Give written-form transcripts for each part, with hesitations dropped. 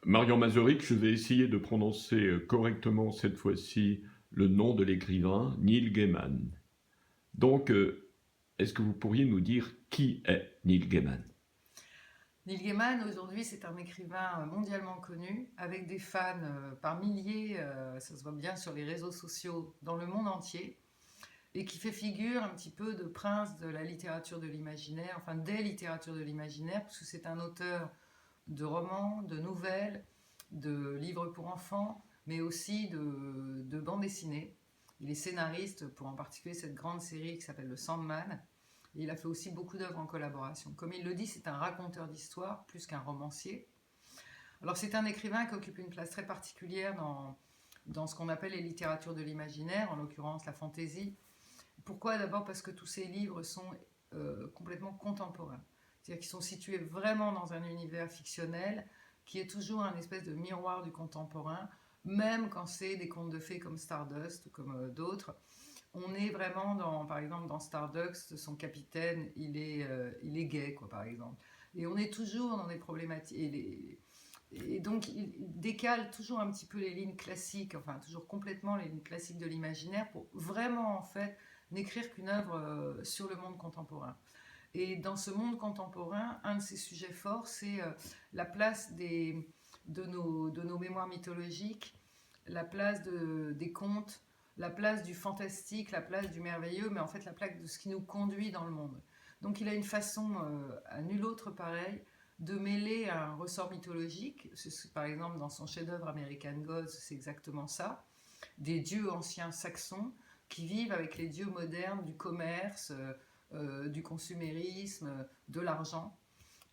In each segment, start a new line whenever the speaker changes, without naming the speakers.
Marion Masaryk, je vais essayer de prononcer correctement cette fois-ci le nom de l'écrivain, Neil Gaiman. Donc, est-ce que vous pourriez nous dire qui est Neil Gaiman?
Neil Gaiman, aujourd'hui, c'est un écrivain mondialement connu, avec des fans par milliers, ça se voit bien sur les réseaux sociaux dans le monde entier, et qui fait figure un petit peu de prince de la littérature de l'imaginaire, enfin des littératures de l'imaginaire, parce que c'est un auteur de romans, de nouvelles, de livres pour enfants, mais aussi de bandes dessinées. Il est scénariste pour en particulier cette grande série qui s'appelle Le Sandman. Et il a fait aussi beaucoup d'œuvres en collaboration. Comme il le dit, c'est un raconteur d'histoire plus qu'un romancier. Alors c'est un écrivain qui occupe une place très particulière dans ce qu'on appelle les littératures de l'imaginaire, en l'occurrence la fantaisie. Pourquoi? D'abord parce que tous ses livres sont complètement contemporains. C'est-à-dire qu'ils sont situés vraiment dans un univers fictionnel qui est toujours un espèce de miroir du contemporain, même quand c'est des contes de fées comme Stardust ou comme d'autres. On est vraiment dans, par exemple, dans Stardust, son capitaine, il est gay, quoi, par exemple. Et on est toujours dans des problématiques. Et donc, il décale toujours un petit peu les lignes classiques, enfin, toujours complètement les lignes classiques de l'imaginaire pour vraiment, en fait, n'écrire qu'une œuvre sur le monde contemporain. Et dans ce monde contemporain, un de ses sujets forts, c'est la place de nos mémoires mythologiques, la place des contes, la place du fantastique, la place du merveilleux, mais en fait la place de ce qui nous conduit dans le monde. Donc il a une façon à nul autre pareil de mêler un ressort mythologique, par exemple dans son chef-d'œuvre American Gods, c'est exactement ça, des dieux anciens saxons qui vivent avec les dieux modernes du commerce, du consumérisme, de l'argent.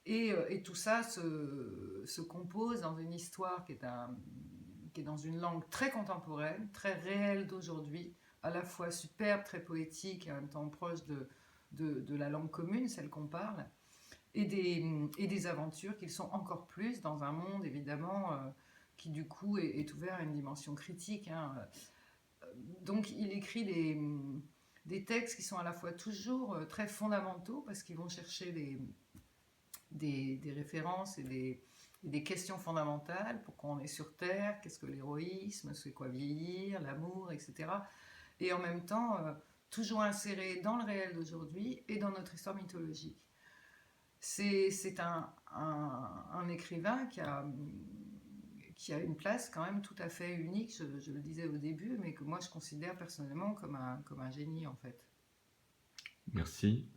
Et tout ça se compose dans une histoire qui est dans une langue très contemporaine, très réelle d'aujourd'hui, à la fois superbe, très poétique, et en même temps proche de la langue commune, celle qu'on parle, et des aventures qui sont encore plus dans un monde, évidemment, qui du coup est ouvert à une dimension critique. Hein. Donc il écrit des textes qui sont à la fois toujours très fondamentaux, parce qu'ils vont chercher des références et des questions fondamentales. Pourquoi on est sur Terre? Qu'est-ce que l'héroïsme? C'est quoi vieillir? L'amour? Etc. Et en même temps, toujours inséré dans le réel d'aujourd'hui et dans notre histoire mythologique. C'est un écrivain qui a une place quand même tout à fait unique, je le disais au début, mais que moi je considère personnellement comme un génie en fait.
Merci.